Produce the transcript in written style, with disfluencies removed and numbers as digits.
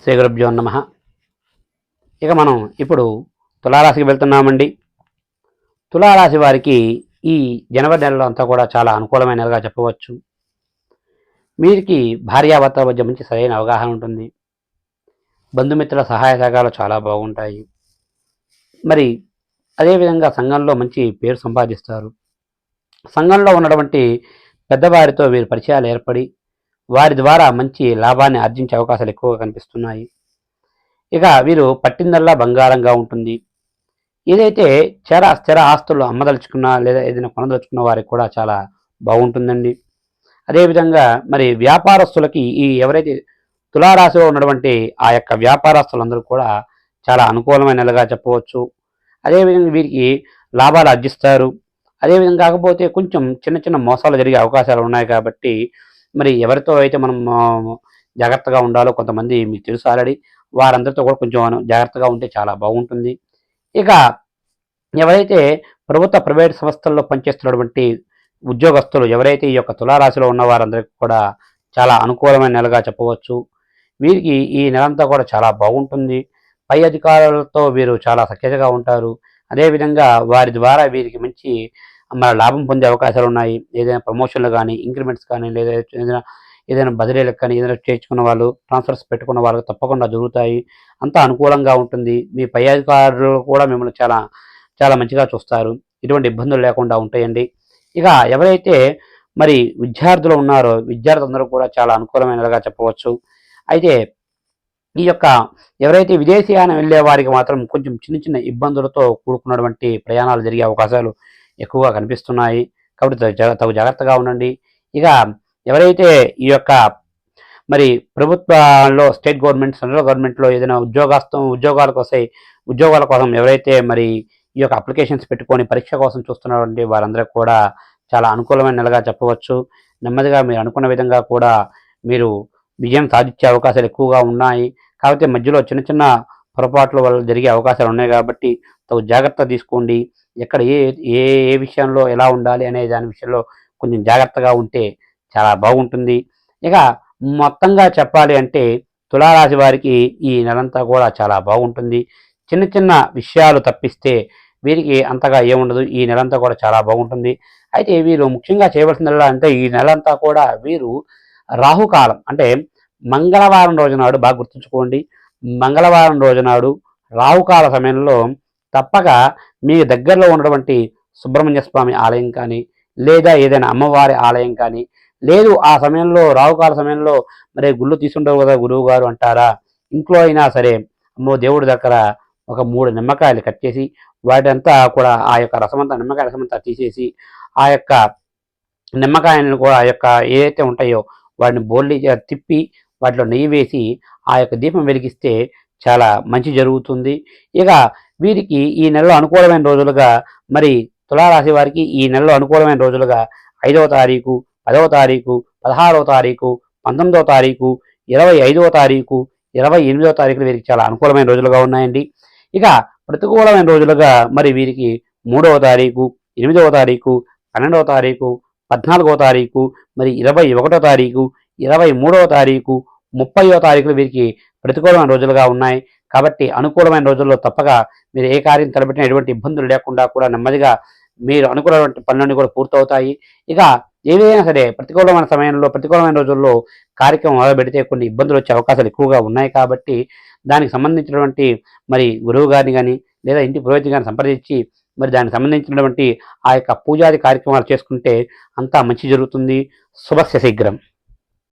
శ్రీ గురుభ్యో నమః. ఇక మనం ఇప్పుడు తులారాశికి వెళ్తున్నామండి. తులారాశి వారికి ఈ జనవరి నెలలో అంతా కూడా చాలా అనుకూలమైన నెలగా చెప్పవచ్చు. వీరికి భార్యాభర్తల మధ్య మంచి సరైన అవగాహన ఉంటుంది. బంధుమిత్రుల సహాయ సహకారాలు చాలా బాగుంటాయి. మరి అదేవిధంగా సంఘంలో మంచి పేరు సంపాదిస్తారు. సంఘంలో ఉన్నటువంటి పెద్దవారితో వీరి పరిచయాలు ఏర్పడి వారి ద్వారా మంచి లాభాన్ని ఆర్జించే అవకాశాలు ఎక్కువగా కనిపిస్తున్నాయి. ఇక వీరు పట్టిందల్లా బంగారంగా ఉంటుంది. ఏదైతే స్థిర ఆస్తులు అమ్మదలుచుకున్నా లేదా ఏదైనా కొనదలుచుకున్న వారికి కూడా చాలా బాగుంటుందండి. అదేవిధంగా మరి వ్యాపారస్తులకి ఈ ఎవరైతే తులారాశిలో ఉన్నటువంటి ఆ యొక్క వ్యాపారస్తులందరూ కూడా చాలా అనుకూలమైన నెలగా చెప్పవచ్చు. అదేవిధంగా వీరికి లాభాలు ఆర్జిస్తారు. అదేవిధంగా కాకపోతే కొంచెం చిన్న చిన్న మోసాలు జరిగే అవకాశాలు ఉన్నాయి కాబట్టి మరి ఎవరితో అయితే మనం జాగ్రత్తగా ఉండాలో కొంతమంది మీకు తెలుసు ఆల్రెడీ. వారందరితో కూడా కొంచెం జాగ్రత్తగా ఉంటే చాలా బాగుంటుంది. ఇక ఎవరైతే ప్రైవేట్ సంస్థల్లో పనిచేస్తున్నటువంటి ఉద్యోగస్తులు ఎవరైతే ఈ యొక్క తులారాశిలో ఉన్న వారందరికీ కూడా చాలా అనుకూలమైన నెలగా చెప్పవచ్చు. వీరికి ఈ నెలంతా కూడా చాలా బాగుంటుంది. పై అధికారులతో వీరు చాలా సఖ్యతగా ఉంటారు. అదేవిధంగా వారి ద్వారా వీరికి మంచి లాభం పొందే అవకాశాలు ఉన్నాయి. ఏదైనా ప్రమోషన్లు కానీ, ఇంక్రిమెంట్స్ కానీ, లేదా ఏదైనా బదిలీలకు కానీ, ఏదైనా చేర్చుకున్న వాళ్ళు, ట్రాన్స్ఫర్స్ పెట్టుకున్న వాళ్ళకి తప్పకుండా జరుగుతాయి. అంతా అనుకూలంగా ఉంటుంది. మీ పై అధికారులు కూడా మిమ్మల్ని చాలా చాలా మంచిగా చూస్తారు. ఎటువంటి ఇబ్బందులు లేకుండా ఉంటాయండి. ఇక ఎవరైతే మరి విద్యార్థులు ఉన్నారో విద్యార్థులందరూ కూడా చాలా అనుకూలమైనదిగా చెప్పవచ్చు. అయితే ఈ యొక్క ఎవరైతే విదేశీయానం వెళ్ళే వారికి మాత్రం కొంచెం చిన్న చిన్న ఇబ్బందులతో కూడుకున్నటువంటి ప్రయాణాలు జరిగే అవకాశాలు ఎక్కువగా కనిపిస్తున్నాయి. కాబట్టి తగు జాగ్రత్తగా ఉండండి. ఇక ఎవరైతే ఈ యొక్క మరి ప్రభుత్వాల్లో స్టేట్ గవర్నమెంట్, సెంట్రల్ గవర్నమెంట్లో ఏదైనా ఉద్యోగాల కోసం ఎవరైతే మరి ఈ యొక్క అప్లికేషన్స్ పెట్టుకొని పరీక్ష కోసం చూస్తున్నటువంటి వారందరికీ కూడా చాలా అనుకూలమైన నెలగా చెప్పవచ్చు. నెమ్మదిగా మీరు అనుకున్న విధంగా కూడా మీరు విజయం సాధించే అవకాశాలు ఎక్కువగా ఉన్నాయి. కాబట్టి మధ్యలో చిన్న చిన్న పొరపాట్ల వల్ల జరిగే అవకాశాలు ఉన్నాయి కాబట్టి తగు జాగ్రత్త తీసుకోండి. ఎక్కడ ఏ ఏ ఏ విషయంలో ఎలా ఉండాలి అనే దాని విషయంలో కొంచెం జాగ్రత్తగా ఉంటే చాలా బాగుంటుంది. ఇక మొత్తంగా చెప్పాలి అంటే తులారాశి వారికి ఈ నెలంతా కూడా చాలా బాగుంటుంది. చిన్న చిన్న విషయాలు తప్పిస్తే వీరికి అంతగా ఏముండదు. ఈ నెలంతా కూడా చాలా బాగుంటుంది. అయితే వీరు ముఖ్యంగా చేయవలసిందల్లా అంటే ఈ నెలంతా కూడా వీరు రాహుకాలం అంటే మంగళవారం రోజు నాడు బాగా గుర్తుంచుకోండి. మంగళవారం రోజు నాడు రాహుకాల సమయంలో తప్పక మీ దగ్గరలో ఉన్నటువంటి సుబ్రహ్మణ్య స్వామి ఆలయం కానీ, లేదా ఏదైనా అమ్మవారి ఆలయం కానీ, లేదు ఆ సమయంలో రాహుకాల సమయంలో మరి గుళ్ళు తీసుంటారు కదా గురువు గారు అంటారా, ఇంట్లో అయినా సరే దేవుడి దగ్గర ఒక 3 నిమ్మకాయలు కట్ చేసి వాటంతా కూడా ఆ యొక్క నిమ్మకాయ రసమంతా తీసేసి ఆ యొక్క నిమ్మకాయలను కూడా ఆ యొక్క ఏదైతే ఉంటాయో వాటిని బోర్లి తిప్పి వాటిలో నెయ్యి వేసి ఆ యొక్క దీపం వెలిగిస్తే చాలా మంచి జరుగుతుంది. ఇక వీరికి ఈ నెలలో అనుకూలమైన రోజులుగా మరి తులారాశి వారికి ఈ నెలలో అనుకూలమైన రోజులుగా 5వ తారీఖు, 10వ తారీఖు, 16వ తారీఖు, 19వ తారీఖు, 25వ తారీఖు, 28వ తారీఖులు వీరికి చాలా అనుకూలమైన రోజులుగా ఉన్నాయండి. ఇక ప్రతికూలమైన రోజులుగా మరి వీరికి 3వ తారీఖు, 8వ తారీఖు, 12వ తారీఖు, 14వ తారీఖు, మరి 21వ తారీఖు, 23వ తారీఖు, 30వ తారీఖులు వీరికి ప్రతికూలమైన రోజులుగా ఉన్నాయి. కాబట్టి అనుకూలమైన రోజుల్లో తప్పక మీరు ఏ కార్యం తలపెట్టినా ఎటువంటి ఇబ్బందులు లేకుండా కూడా నెమ్మదిగా మీరు అనుకున్నటువంటి పనులన్నీ కూడా పూర్తవుతాయి. ఇక ఏదైనా సరే ప్రతికూలమైన రోజుల్లో కార్యక్రమం మొదలుపెడితే కొన్ని ఇబ్బందులు వచ్చే అవకాశాలు ఎక్కువగా ఉన్నాయి. కాబట్టి దానికి సంబంధించినటువంటి మరి గురువు గారిని కానీ లేదా ఇంటి పురోహితుని గారిని సంప్రదించి మరి దానికి సంబంధించినటువంటి ఆ యొక్క పూజాది కార్యక్రమాలు చేసుకుంటే అంతా మంచి జరుగుతుంది. శుభస్య శీఘ్రం.